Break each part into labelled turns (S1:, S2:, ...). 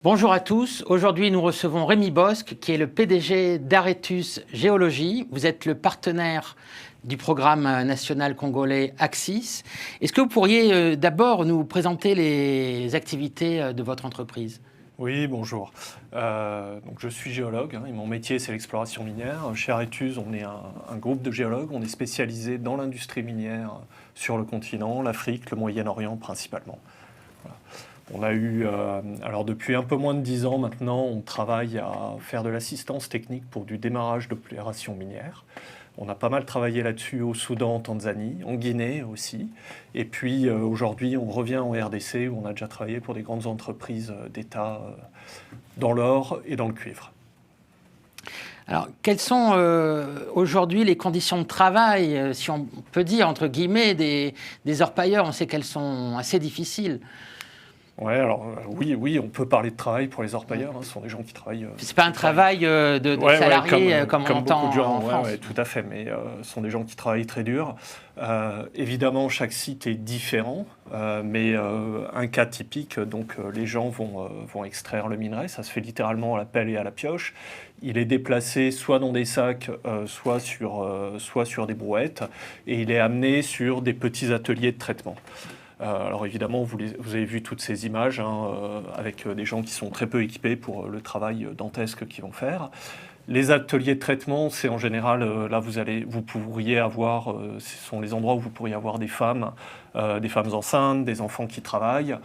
S1: Bonjour à tous. Aujourd'hui, nous recevons Rémi Bosque, qui est le PDG d'Aretus Géologie. Vous êtes le partenaire du programme national congolais Axis. Est-ce que vous pourriez d'abord nous présenter les activités de votre entreprise ?
S2: Oui, bonjour. Donc je suis géologue et mon métier c'est l'exploration minière. Chez Aretus, on est un groupe de géologues. On est spécialisé dans l'industrie minière sur le continent, l'Afrique, le Moyen-Orient principalement. Voilà. On a eu, alors depuis un peu moins de 10 ans maintenant, on travaille à faire de l'assistance technique pour du démarrage d'opérations minières. On a pas mal travaillé là-dessus au Soudan, en Tanzanie, en Guinée aussi. Et puis aujourd'hui, on revient en RDC où on a déjà travaillé pour des grandes entreprises d'État dans l'or et dans le cuivre.
S1: Alors, quelles sont aujourd'hui les conditions de travail, si on peut dire, entre guillemets, des orpailleurs ? On sait qu'elles sont assez difficiles.
S2: Ouais, alors oui, on peut parler de travail pour les orpailleurs. Ce sont des gens qui travaillent.
S1: C'est pas un travail de salarié comme on entend
S2: beaucoup de gens,
S1: en France.
S2: Ouais, tout à fait. Mais ce sont des gens qui travaillent très dur. Évidemment, chaque site est différent, mais un cas typique, donc les gens vont extraire le minerai. Ça se fait littéralement à la pelle et à la pioche. Il est déplacé soit dans des sacs, soit sur des brouettes, et il est amené sur des petits ateliers de traitement. Alors évidemment, vous avez vu toutes ces images avec des gens qui sont très peu équipés pour le travail dantesque qu'ils vont faire. Les ateliers de traitement, c'est en général, là vous pourriez avoir, ce sont les endroits où vous pourriez avoir des femmes enceintes, des enfants qui travaillent.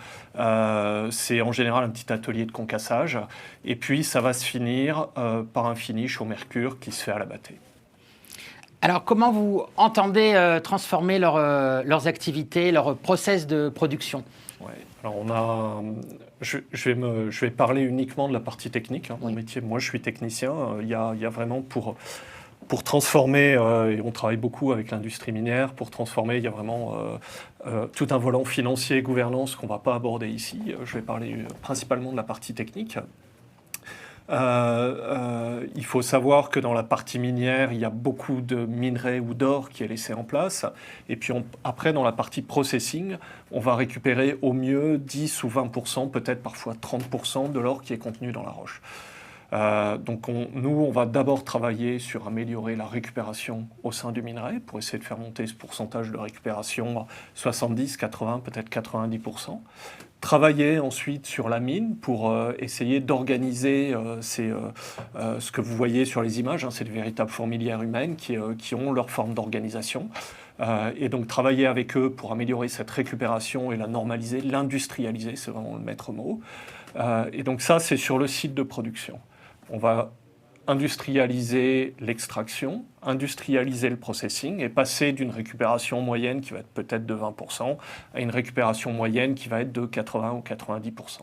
S2: C'est en général un petit atelier de concassage. Et puis ça va se finir par un finish au mercure qui se fait à la bâtée.
S1: Alors, comment vous entendez transformer leurs activités, leur process de production ?
S2: Ouais. Alors je vais parler uniquement de la partie technique. Mon métier, moi je suis technicien. Il y a vraiment pour transformer, et on travaille beaucoup avec l'industrie minière, pour transformer, il y a vraiment tout un volant financier et gouvernance qu'on ne va pas aborder ici. Je vais parler principalement de la partie technique. Il faut savoir que dans la partie minière, il y a beaucoup de minerai ou d'or qui est laissé en place. Et puis après, dans la partie processing, on va récupérer au mieux 10 ou 20%, peut-être parfois 30% de l'or qui est contenu dans la roche. Donc on va d'abord travailler sur améliorer la récupération au sein du minerai pour essayer de faire monter ce pourcentage de récupération à 70, 80, peut-être 90%. Travailler ensuite sur la mine pour essayer d'organiser ce que vous voyez sur les images, c'est de véritables fourmilières humaines qui ont leur forme d'organisation. Et donc travailler avec eux pour améliorer cette récupération et la normaliser, l'industrialiser, c'est vraiment le maître mot. Et donc ça, c'est sur le site de production. On va industrialiser l'extraction, industrialiser le processing et passer d'une récupération moyenne qui va être peut-être de 20% à une récupération moyenne qui va être de 80 ou 90%.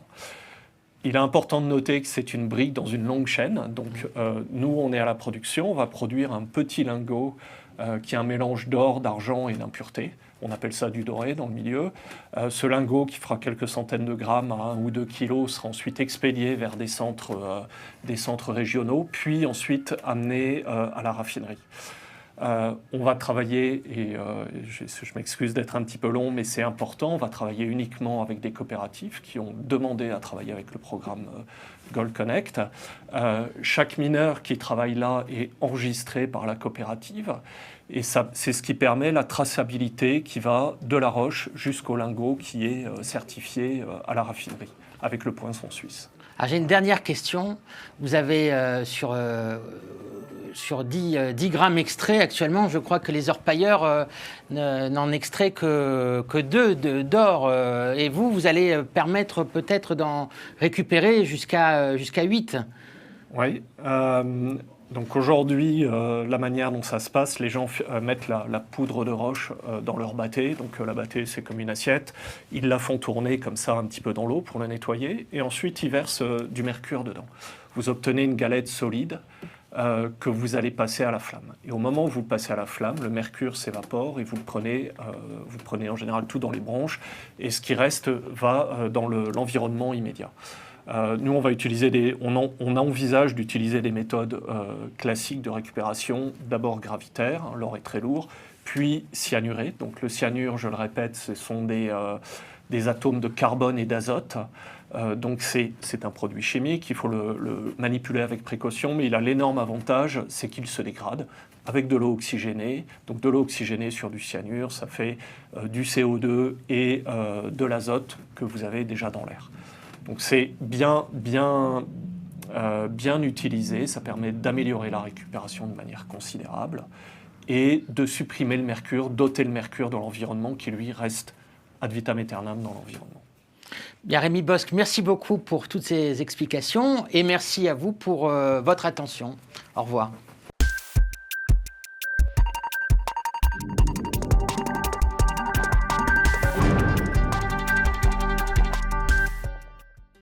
S2: Il est important de noter que c'est une brique dans une longue chaîne. Donc nous, on est à la production, on va produire un petit lingot qui est un mélange d'or, d'argent et d'impuretés. On appelle ça du doré dans le milieu. Ce lingot qui fera quelques centaines de grammes à 1 ou 2 kilos sera ensuite expédié vers des centres régionaux, puis ensuite amené à la raffinerie. On va travailler, et je m'excuse d'être un petit peu long, mais c'est important, on va travailler uniquement avec des coopératives qui ont demandé à travailler avec le programme Gold Connect. Chaque mineur qui travaille là est enregistré par la coopérative, et c'est ce qui permet la traçabilité qui va de la roche jusqu'au lingot qui est certifié à la raffinerie, avec le poinçon suisse.
S1: Alors, j'ai une dernière question. Vous avez sur 10 grammes extraits actuellement, je crois que les orpailleurs n'en extraient que 2 d'or. Et vous allez permettre peut-être d'en récupérer jusqu'à 8.
S2: Oui. Donc aujourd'hui, la manière dont ça se passe, les gens mettent la poudre de roche dans leur bâtée. Donc la bâtée, c'est comme une assiette. Ils la font tourner comme ça un petit peu dans l'eau pour la nettoyer. Et ensuite, ils versent du mercure dedans. Vous obtenez une galette solide que vous allez passer à la flamme. Et au moment où vous le passez à la flamme, le mercure s'évapore et vous prenez en général tout dans les bronches. Et ce qui reste va dans l'environnement immédiat. Nous, on va utiliser on envisage d'utiliser des méthodes classiques de récupération, d'abord gravitaire, l'or est très lourd, puis cyanuré. Donc le cyanure, je le répète, ce sont des des atomes de carbone et d'azote. Donc c'est un produit chimique, il faut le manipuler avec précaution, mais il a l'énorme avantage, c'est qu'il se dégrade avec de l'eau oxygénée. Donc de l'eau oxygénée sur du cyanure, ça fait du CO2 et de l'azote que vous avez déjà dans l'air. Donc c'est bien utilisé, ça permet d'améliorer la récupération de manière considérable et de supprimer le mercure, d'ôter le mercure dans l'environnement qui lui reste ad vitam aeternam dans l'environnement.
S1: Bien, Rémi Bosc, merci beaucoup pour toutes ces explications et merci à vous pour votre attention. Au revoir.